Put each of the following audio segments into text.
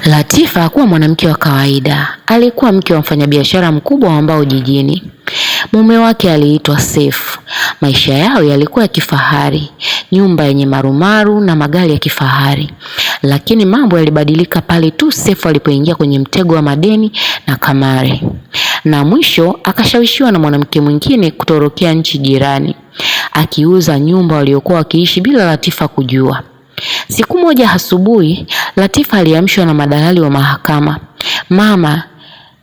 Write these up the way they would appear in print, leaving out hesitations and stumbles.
Latifa hakuwa mwanamke wa kawaida. Alikuwa mke wa mfanyabiashara mkubwa wa mbao jijini. Mume wake aliitwa Seif. Maisha yao yalikuwa ya kifahari, nyumba yenye marumaru na magari ya kifahari. Lakini mambo yalibadilika pale tu Seif alipoingia kwenye mtego wa madeni na kamari. Na mwisho akashawishiwa na mwanamke mwingine kutorokea nchi jirani, akiuza nyumba waliokuwa wakiishi bila Latifa kujua. Siku moja asubuhi, Latifa aliamshwa na madalali wa mahakama. "Mama,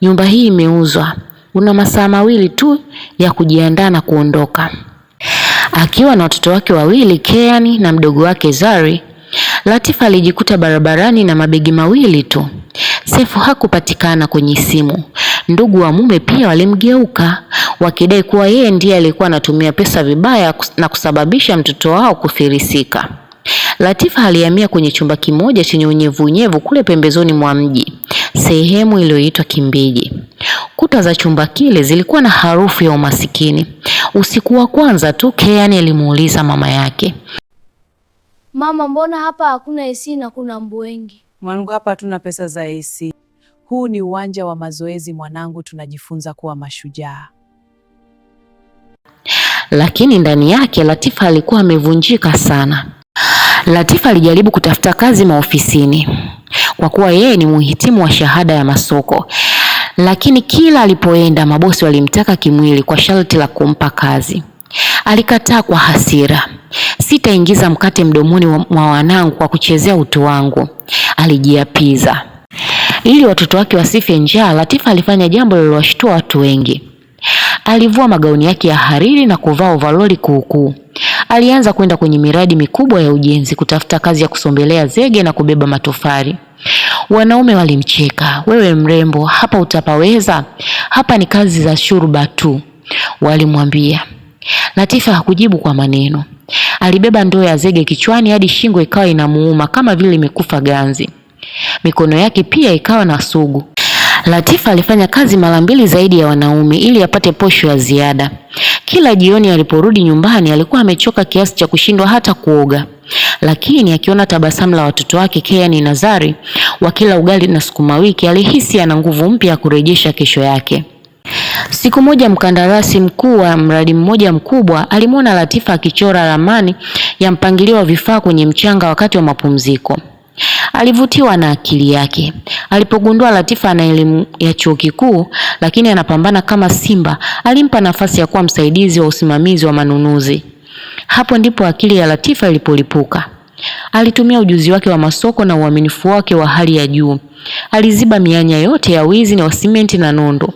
nyumba hii imeuzwa. Una masaa mawili tu ya kujiandaa na kuondoka." Akiwa na watoto wake wawili, Keani na mdogo wake Zari, Latifa alijikuta barabarani na mabegi mawili tu. Sefu hakupatikana kwenye simu. Ndugu wa mume pia walimgeuka, wakidai kuwa yeye ndiye alikuwa anatumia pesa vibaya na kusababisha mtoto wao kufirisika. Latifa alihamia kwenye chumba kimoja chenye unyevunyevu kule pembezoni mwa mji, sehemu iliyoitwa Kimbiji. Kuta za chumba kile zilikuwa na harufu ya umasikini. Usiku wa kwanza tu, Keani alimuuliza mama yake, "Mama, mbona hapa hakuna AC na kuna mbu wengi?" "Mwanangu, hapa hatuna pesa za AC. Huu ni uwanja wa mazoezi mwanangu, tunajifunza kuwa mashujaa." Lakini ndani yake Latifa alikuwa amevunjika sana. Latifa alijaribu kutafuta kazi maofisini kwa kuwa yeye ni mhitimu wa shahada ya masoko, lakini kila alipoenda mabosi walimtaka kimwili kwa sharti la kumpa kazi. Alikataa kwa hasira. "Sitaingiza mkate mdomoni mwa wanangu kwa kuchezea utu wangu," alijiapiza. Ili watoto wake wasife njaa, Latifa alifanya jambo lililowashtua watu wengi. Alivua magauni yake ya hariri na kuvaa ovaroli kuukuu. Alianza kwenda kwenye miradi mikubwa ya ujenzi kutafuta kazi ya kusombelea zege na kubeba matofali. Wanaume walimcheka, "Wewe mrembo, hapa utapaweza? Hapa ni kazi za shurba tu," walimwambia. Latifa hakujibu kwa maneno. Alibeba ndoo ya zege kichwani hadi shingo ikawa inamuuma kama vile imekufa ganzi. Mikono yake pia ikawa na sugu. Latifa alifanya kazi mara mbili zaidi ya wanaume ili apate posho ya ziada. Kila jioni aliporudi nyumbani alikuwa amechoka kiasi cha kushindwa hata kuoga. Lakini akiona tabasamu la watoto wake Keani na Zari wakila ugali na sukuma wiki, alihisi ana nguvu mpya ya kurejesha kesho yake. Siku moja mkandarasi mkuu wa mradi mmoja mkubwa alimwona Latifa akichora ramani ya mpangilio wa vifaa kwenye mchanga wakati wa mapumziko. Alivutiwa na akili yake. Alipogundua Latifa ana elimu ya chuo kikuu lakini anapambana kama simba, alimpa nafasi ya kuwa msaidizi wa usimamizi wa manunuzi. Hapo ndipo akili ya Latifa ilipolipuka. Alitumia ujuzi wake wa masoko na uaminifu wake wa hali ya juu. Aliziba mianya yote ya wizi wa simenti na nondo.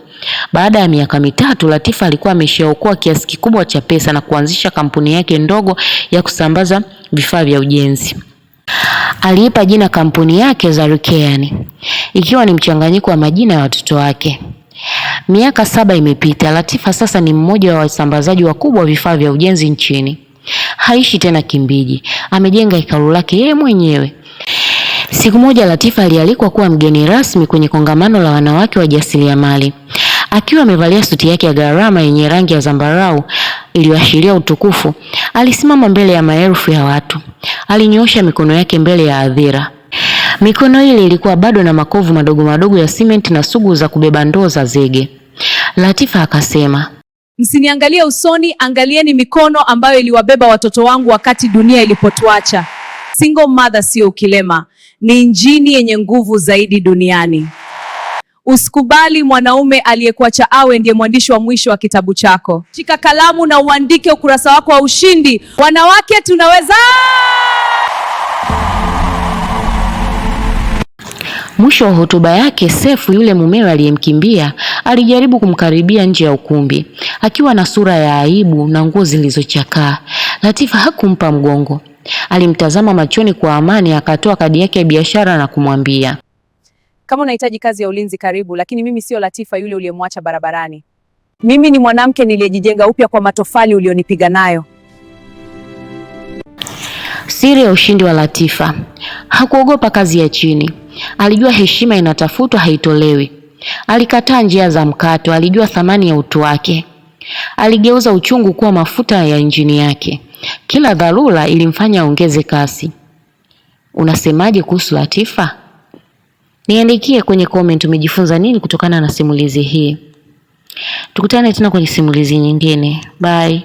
Baada ya miaka mitatu, Latifa alikuwa ameshaokoa kiasi kikubwa cha pesa na kuanzisha kampuni yake ndogo ya kusambaza vifaa vya ujenzi. Aliipa jina kampuni yake Zarikeani, ikiwa ni mchanganyiko wa majina ya watoto wake. Miaka 7 imepita. Latifa sasa ni mmoja wa wasambazaji wakubwa wa vifaa vya ujenzi nchini. Haishi tena Kimbiji, amejenga hekalu lake yeye mwenyewe. Siku moja Latifa alialikwa kuwa mgeni rasmi kwenye kongamano la wanawake wajasiriamali. Akiwa amevalia suti yake ya gharama yenye rangi ya zambarau iliyoashiria utukufu, alisimama mbele ya maelfu ya watu. Alinyoosha mikono yake mbele ya hadhira. Mikono ile ilikuwa bado na makovu madogo madogo ya simenti na sugu za kubeba ndoo za zege. Latifa akasema, "Msiniangalie usoni, angalieni mikono ambayo iliwabeba watoto wangu wakati dunia ilipotuacha. Single mother sio ukilema, ni injini yenye nguvu zaidi duniani. Usikubali mwanaume aliyekuacha awe ndiye mwandishi wa mwisho wa kitabu chako. Shika kalamu na uandike ukurasa wako wa ushindi. Wanawake tunaweza!" Mwisho wa hotuba yake, Sefu yule mumewe aliyemkimbia alijaribu kumkaribia nje ya ukumbi, akiwa na sura ya aibu na nguo zilizochakaa. Latifa hakumpa mgongo. Alimtazama machoni kwa amani, akatoa kadi yake ya biashara na kumwambia, "Kama unahitaji kazi ya ulinzi karibu, lakini mimi sio Latifa yule uliyemwacha barabarani. Mimi ni mwanamke niliyejijenga upya kwa matofali ulionipiga nayo." Siri ya ushindi wa Latifa: hakuogopa kazi ya chini. Alijua heshima inatafutwa, haitolewi. Alikataa njia za mkato, alijua thamani ya utu wake. Aligeuza uchungu kuwa mafuta ya injini yake. Kila dharura ilimfanya aongeze kasi. Unasemaje kuhusu Latifa? Niandikie kwenye comment umejifunza nini kutokana na simulizi hii. Tukutane tena kwenye simulizi nyingine. Bye.